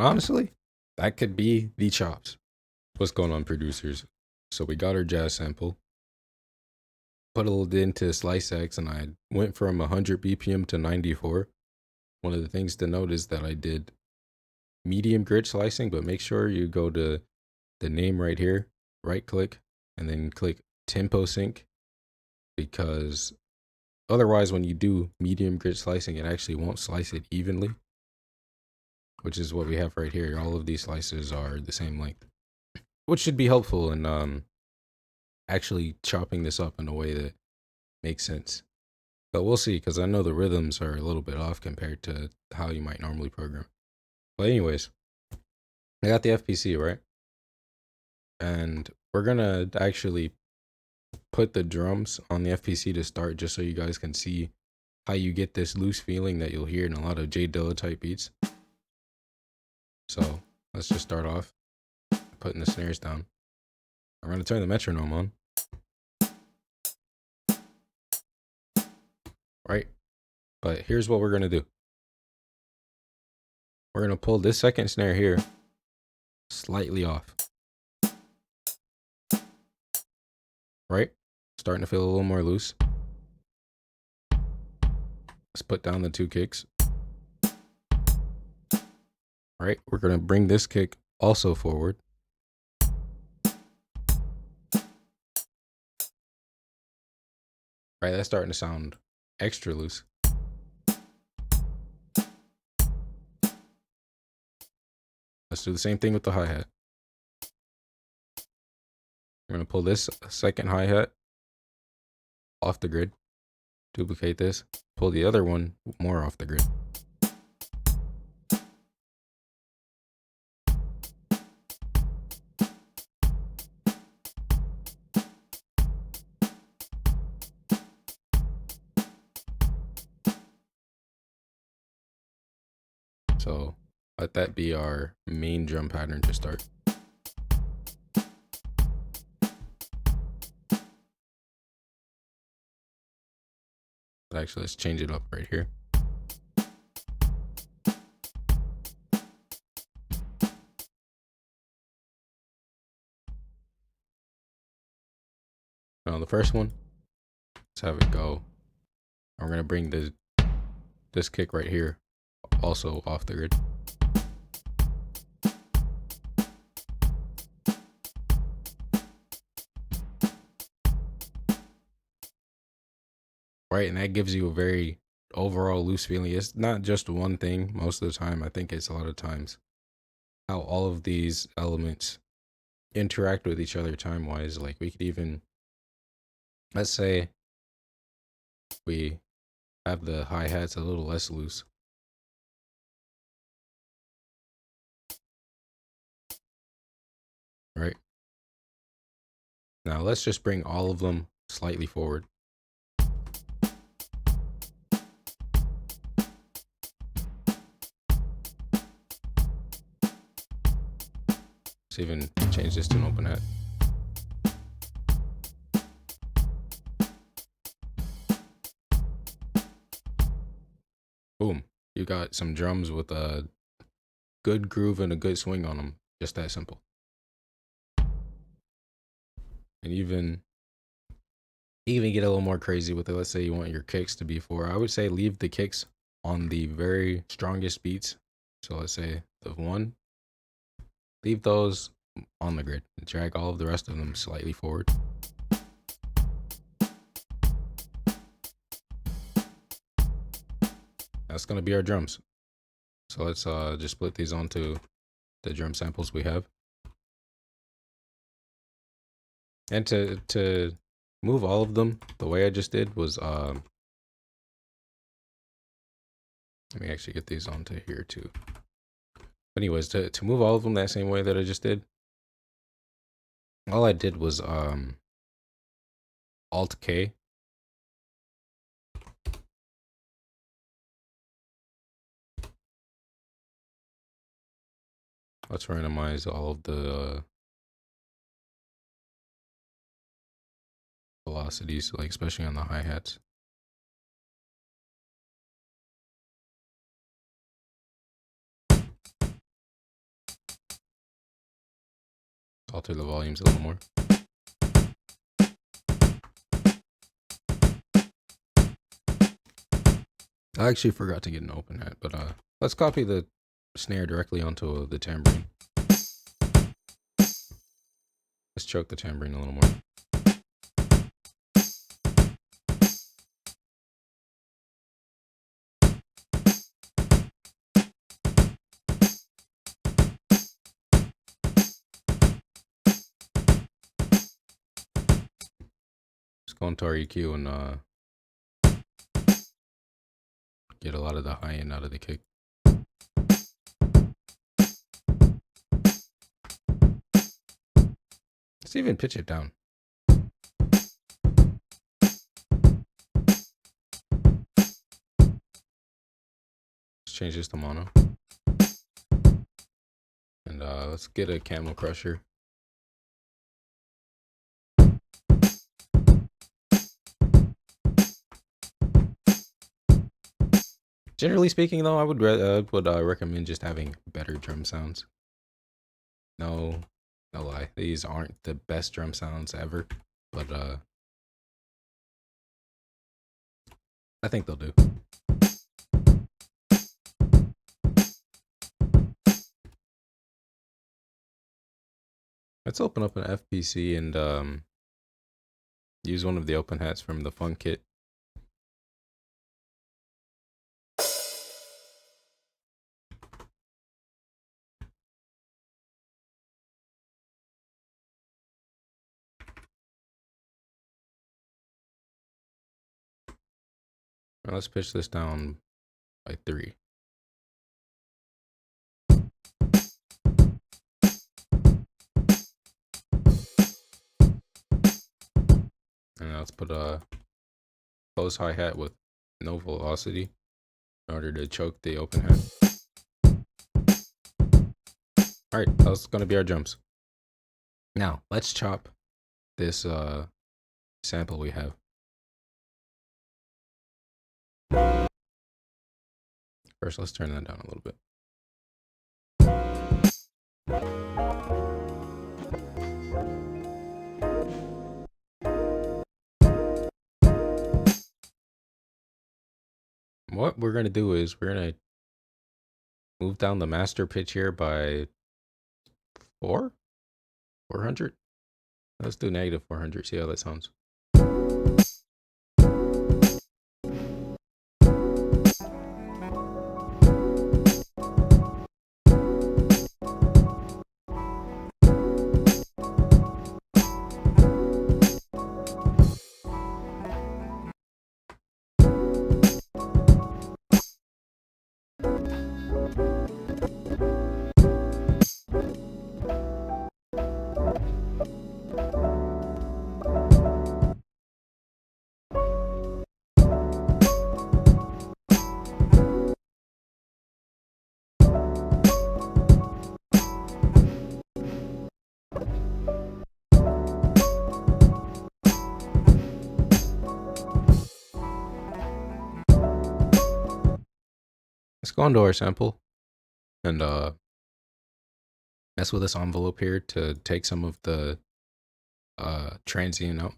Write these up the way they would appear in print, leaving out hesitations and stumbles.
honestly, that could be the chops. What's going on, producers? So we got our jazz sample, put a little into Slice X, and I went from 100 BPM to 94. One of the things to note is that I did medium grid slicing, but make sure you go to the name right here, right click, and then click tempo sync, because otherwise when you do medium grid slicing, it actually won't slice it evenly, which is what we have right here. All of these slices are the same length, which should be helpful in actually chopping this up in a way that makes sense. But we'll see, because I know the rhythms are a little bit off compared to how you might normally program. But anyways, I got the FPC, right? And we're gonna actually put the drums on the FPC to start, just so you guys can see how you get this loose feeling that you'll hear in a lot of DIlla type beats. So let's just start off putting the snares down. I'm gonna turn the metronome on. Right? But here's what we're gonna do. We're gonna pull this second snare here slightly off. Right? Starting to feel a little more loose. Let's put down the two kicks. Right? We're gonna bring this kick also forward. Right? That's starting to sound extra loose. Let's do the same thing with the hi-hat. We're going to pull this second hi-hat off the grid, duplicate this, pull the other one more off the grid. So let that be our main drum pattern to start. Actually, let's change it up right here. Now the first one, let's have it go. We're gonna bring this kick right here also off the grid. Right, and that gives you a very overall loose feeling. It's not just one thing most of the time. I think it's a lot of times how all of these elements interact with each other time-wise. Like we could even, let's say we have the hi-hats a little less loose. Right? Now let's just bring all of them slightly forward. Let's even change this to an open hat. Boom. You got some drums with a good groove and a good swing on them. Just that simple. And even get a little more crazy with it. Let's say you want your kicks to be 4. I would say leave the kicks on the very strongest beats. So let's say the 1. Leave those on the grid. Drag all of the rest of them slightly forward. That's going to be our drums. So let's just split these onto the drum samples we have. And to move all of them the way I just did was let me actually get these onto here too. But anyways, to move all of them that same way that I just did, all I did was Alt K. Let's randomize all of the velocities, like especially on the hi-hats. Alter the volumes a little more. I actually forgot to get an open hat, but let's copy the snare directly onto the tambourine. Let's choke the tambourine a little more. Let's go into our EQ and get a lot of the high end out of the kick. Let's even pitch it down. Let's change this to mono. And let's get a camel crusher. Generally speaking, though, I would recommend just having better drum sounds. No lie, these aren't the best drum sounds ever, but I think they'll do. Let's open up an FPC and use one of the open hats from the Funk kit. Now let's pitch this down by 3. And now let's put a close hi-hat with no velocity in order to choke the open hat. Alright, that's gonna be our drums. Now, let's chop this sample we have. First, let's turn that down a little bit. What we're gonna do is we're gonna move down the master pitch here by 400. Let's do negative 400. See how that sounds. Let's go into our sample and mess with this envelope here to take some of the transient out.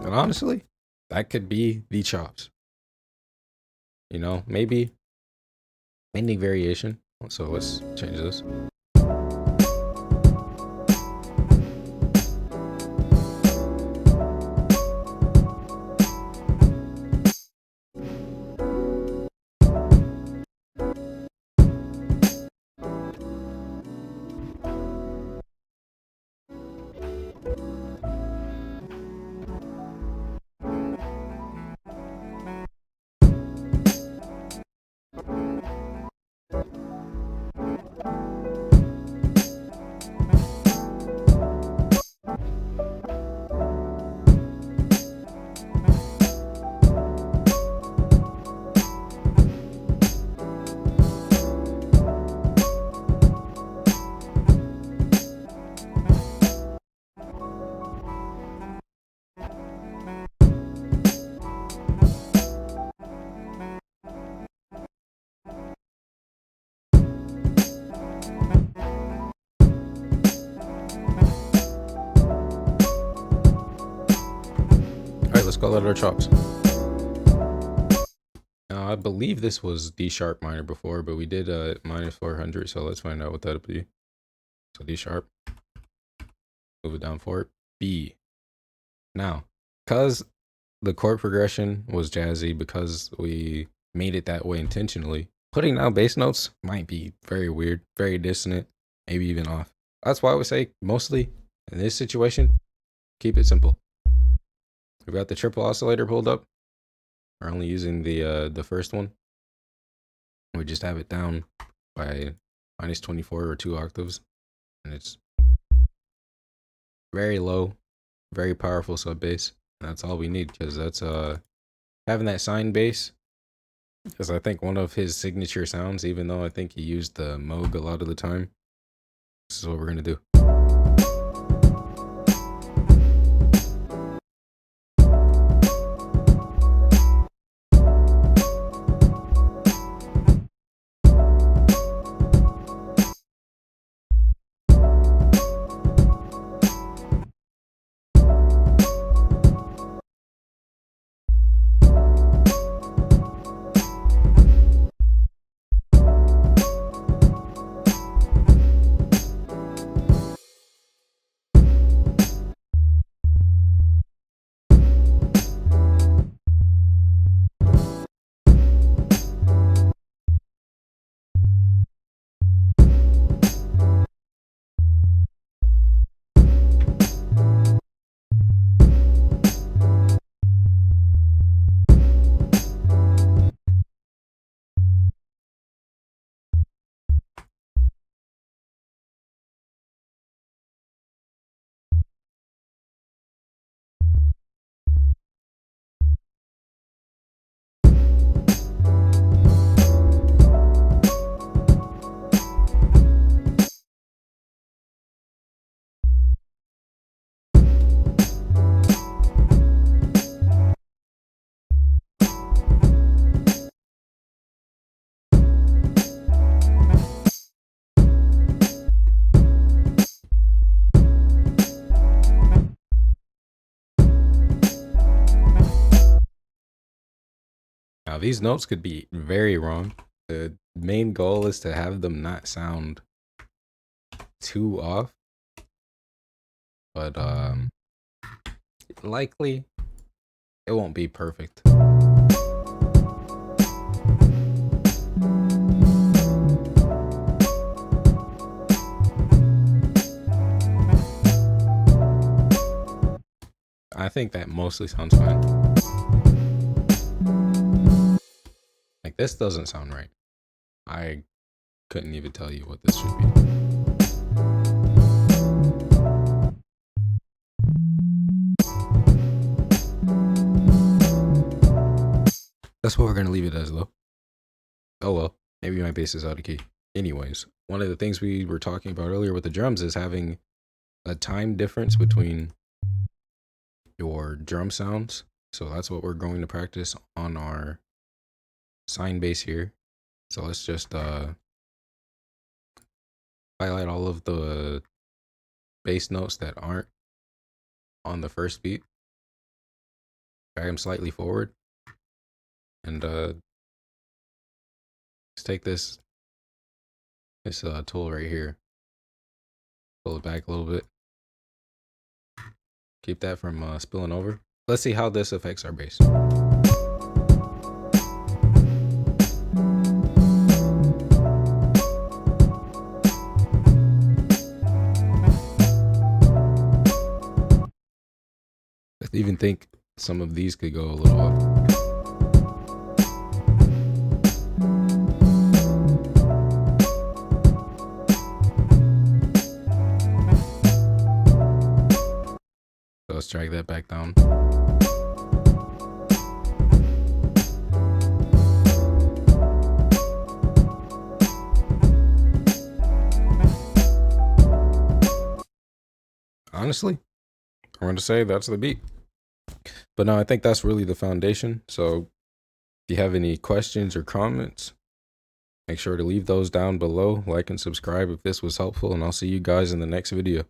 And honestly, that could be the chops. You know, maybe any variation. So let's change this. call that our chops. I believe this was D sharp minor before, but we did minus 400, so let's find out what that'll be. So D sharp, move it down for it, B. Now, because the chord progression was jazzy, because we made it that way intentionally, putting down bass notes might be very weird, very dissonant, maybe even off. That's why I would say mostly in this situation, keep it simple. We've got the triple oscillator pulled up. We're only using the first one. We just have it down by minus 24 or 2 octaves, and it's very low, very powerful sub bass. That's all we need, because that's having that sine bass is, I think, one of his signature sounds, even though I think he used the Moog a lot of the time. This is what we're gonna do. Now, these notes could be very wrong. The main goal is to have them not sound too off, but likely it won't be perfect. I think that mostly sounds fine. Like, this doesn't sound right. I couldn't even tell you what this should be. That's what we're gonna leave it as, though. Oh well, maybe my bass is out of key. Anyways, one of the things we were talking about earlier with the drums is having a time difference between your drum sounds. So that's what we're going to practice on our sine bass here. So let's just highlight all of the bass notes that aren't on the first beat, drag them slightly forward, and let's take this tool right here, pull it back a little bit, keep that from spilling over. Let's see how this affects our bass. I even think some of these could go a little off. So let's drag that back down. Honestly, I'm going to say that's the beat. But no, I think that's really the foundation. So if you have any questions or comments, make sure to leave those down below. Like and subscribe if this was helpful, and I'll see you guys in the next video.